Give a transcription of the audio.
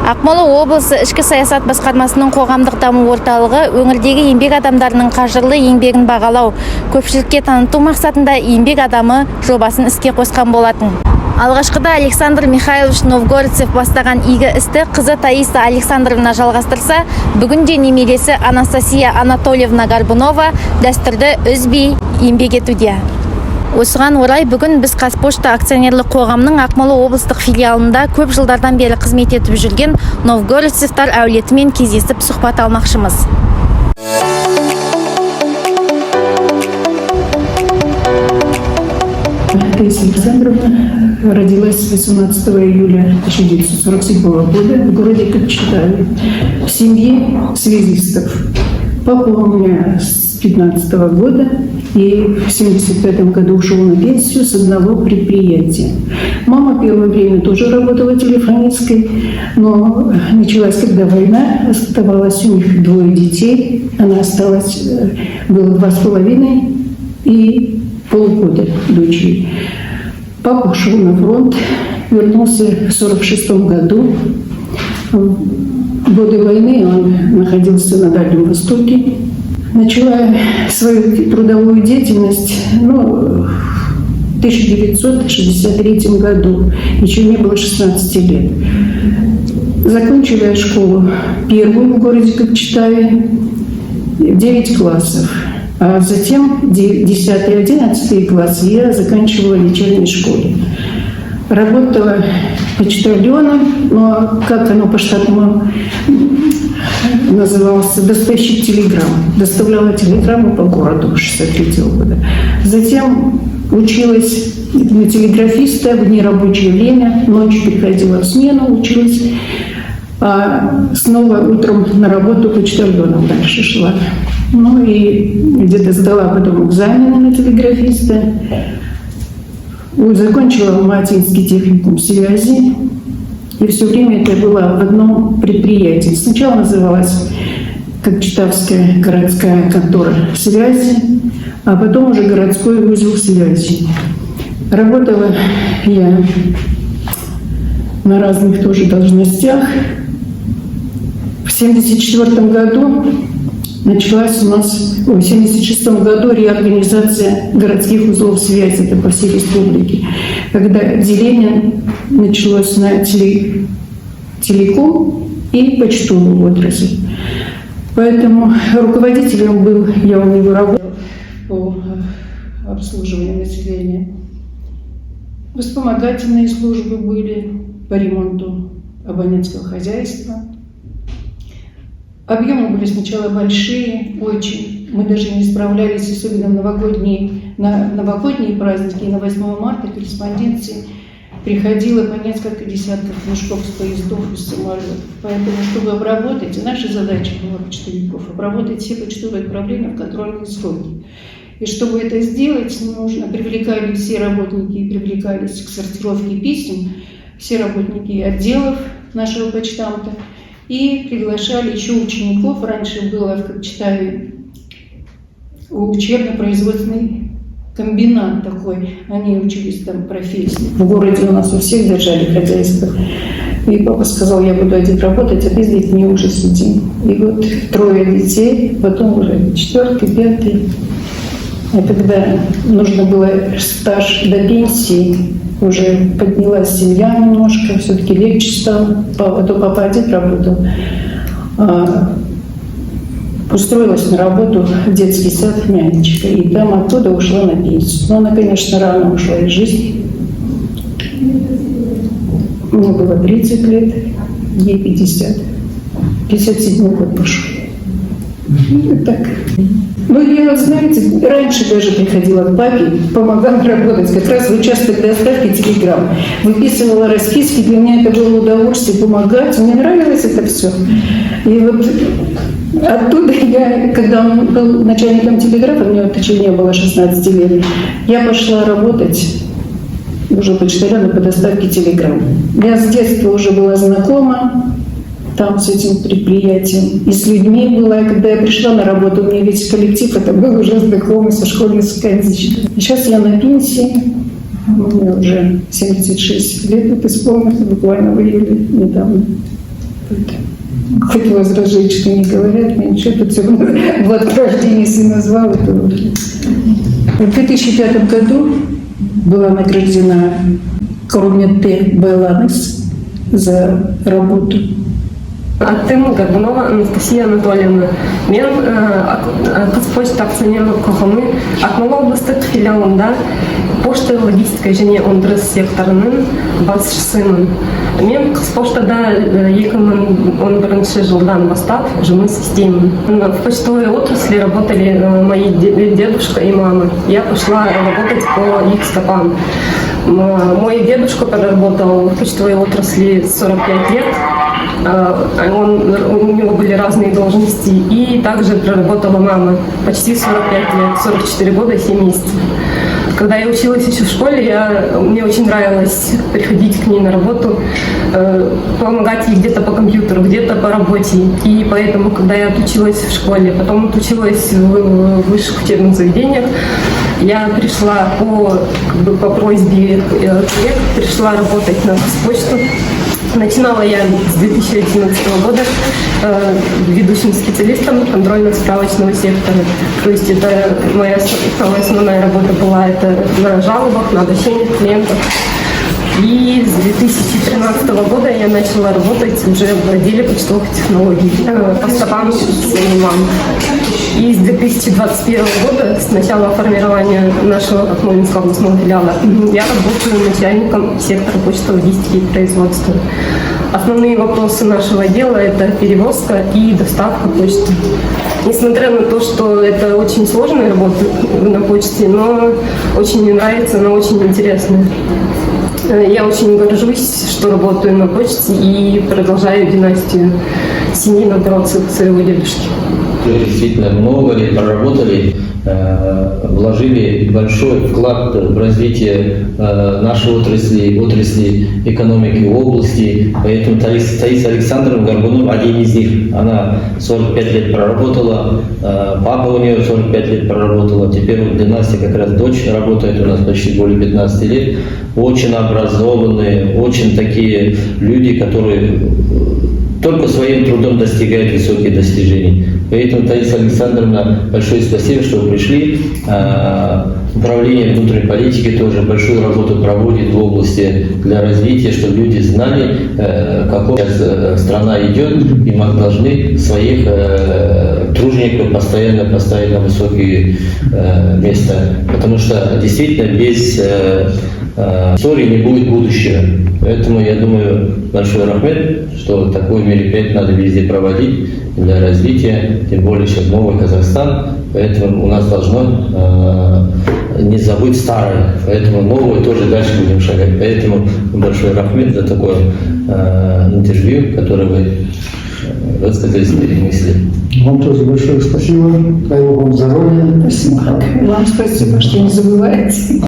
Ақмола облысы ішкі саясат басқармасының қоғамдық даму орталығы өңірдегі еңбек адамдарының қажырлы еңбегін бағалау, көпшілікке таныту мақсатында еңбек адамы жобасын іске қосқан болатын. Алғашқыда Александр Михайлович Новгородцев бастаған игі істі қызы Таиса Александровна жалғастырса, бүгінде немересі Анастасия Анатольевна Горбунова дәстүрді үзбей еңбек етуде. Осыған орай бүгін біз Қазпошта акционерлік қоғамның Ақмола облыстық филиалында көп жылдардан бері қызмет етіп жүрген Новгородцевтар әулетімен кездесіп сұхбат алмақшымыз. Таиса Александровна родилась 18 июля 1947 года в городе Копчетаве в семье связистов. Папа у меня с 15 года и в 1975 году ушел на пенсию с одного предприятия. Мама первое время тоже работала телефонисткой, но началась когда война, оставалось у них 2 детей, она осталась, было 2,5 и полгода дочери. Папа ушел на фронт, вернулся в 1946 году. В годы войны он находился на Дальнем Востоке. Начала свою трудовую деятельность в 1963 году. Еще не было 16 лет. Закончила я школу первую в городе Копчетаве, 9 классов. А затем 10 и 11 классы я заканчивала в вечерней школе. Работала почтальоном, но как оно по-штатному называлось, доставщик телеграмм. Доставляла телеграммы по городу 1963 года. Затем училась на телеграфиста в нерабочее время, ночью приходила в смену, училась, а снова утром на работу почтальоном дальше шла. И где-то сдала потом экзамены на телеграфиста. Закончила Алматинский техникум связи. И все время это было в одном предприятии. Сначала называлась Копчетавская городская контора связи, а потом уже городской узел связи. Работала я на разных тоже должностях. В 1974 году началась у нас, в 1976 году реорганизация городских узлов связи, это по всей республике, когда деление началось на телеком и почтовую отрасль. Поэтому руководителем был, я у него работал по обслуживанию населения. Вспомогательные службы были по ремонту абонентского хозяйства. Объемы были сначала большие, очень. Мы даже не справлялись, особенно на новогодние праздники и на 8 марта корреспонденции приходило по несколько десятков мешков с поездов и с самолетов. Поэтому, чтобы обработать, и наша задача была почтовиков, обработать все почтовые отправления в контрольные сроки. И чтобы это сделать, привлекали все работники, привлекались к сортировке писем, все работники отделов нашего почтамта, и приглашали еще учеников. Раньше было в Копчетаве учебно-производственный комбинат такой. Они учились там профессии. В городе у нас у всех держали хозяйство. И папа сказал, я буду один работать, а ты с детьми уже сиди. И вот 3 детей, потом уже 4-й, 5-й. А когда нужно было стаж до пенсии, уже поднялась семья немножко, все-таки легче стало. А то папа один работал. Устроилась на работу в детский сад нянечкой. И там оттуда ушла на пенсию. Но она, конечно, рано ушла из жизни. Мне было 30 лет, ей 50. 57 год пошел. Так. Я, знаете, раньше даже приходила к папе, помогала работать, как раз в участок доставки телеграмм. Выписывала расписки, для меня это было удовольствие помогать, мне нравилось это все. И вот оттуда я, когда он был начальником телеграфа, мне еще не было 16 лет, я пошла работать уже почтальоном по доставке телеграмм. Я с детства уже была знакома там с этим предприятием. И с людьми была, и когда я пришла на работу, у меня весь коллектив, это был уже знакомый со школьной скамеечки. Сейчас я на пенсии, мне уже 76 лет, это исполнилось буквально в июле недавно. Хотела возражать, что не говорят, мне ничего, тут все равно год рождения сына звал. Это уже. В 2005 году была награждена Курмете Байланес за работу. Аттым Горбунова Анастасия Анатольевна. Мен Қазпошта акционерлік қоғамы Ақмола облыстық филиалында пошта логистика және өндіріс секторының басшысымын. Мен Қазпоштада 2011 жылдан бастап жұмыс істеймін. В почтовой отрасли работали мои дедушка и мама. Я пошла работать по их стопам. Мой дедушка проработал в почтовой отрасли 45 лет. У него были разные должности. И также проработала мама почти 45 лет, 44 года и 7 месяцев. Когда я училась еще в школе, мне очень нравилось приходить к ней на работу, помогать ей где-то по компьютеру, где-то по работе. И поэтому, когда я отучилась в школе, потом отучилась в высших учебных заведениях, я пришла по просьбе коллег, пришла работать на Қазпошту. Начинала я с 2011 года ведущим специалистом контрольно-справочного сектора. То есть это моя самая основная работа была это на жалобах, на обращениях клиентов. И с 2013 года я начала работать уже в отделе почтовых технологий по стопам своей мамы. И с 2021 года, с начала формирования нашего Акмолинского областного филиала, я работаю начальником сектора почты, логистики и производства. Основные вопросы нашего отдела – это перевозка и доставка почты. Несмотря на то, что это очень сложная работа на почте, но очень мне нравится, она очень интересная. Я очень горжусь, что работаю на почте и продолжаю династию семьи Новгородцев своего дедушки. Действительно много лет проработали, вложили большой вклад в развитие нашей отрасли экономики области. Поэтому Таиса Александровна Горбунова один из них. Она 45 лет проработала, папа у нее 45 лет проработала. Теперь в династии как раз дочь работает у нас почти более 15 лет. Очень образованные, очень такие люди, которые только своим трудом достигают высоких достижений. Поэтому, Таиса Александровна, большое спасибо, что вы пришли. Управление внутренней политики тоже большую работу проводит в области для развития, чтобы люди знали, какой сейчас страна идет, и мы должны своих тружеников постоянно поставить на высокие места. Потому что действительно без истории не будет будущего. Поэтому я думаю, большой рахмет, что такое мероприятие надо везде проводить для развития, тем более сейчас новый Казахстан, поэтому у нас должно не забыть старое, поэтому новое тоже дальше будем шагать. Поэтому большой рахмет за такое интервью, которое вы высказали свои мысли. Вам тоже большое спасибо. Дай Бог вам здоровья. Спасибо. Вам спасибо, что не забываете.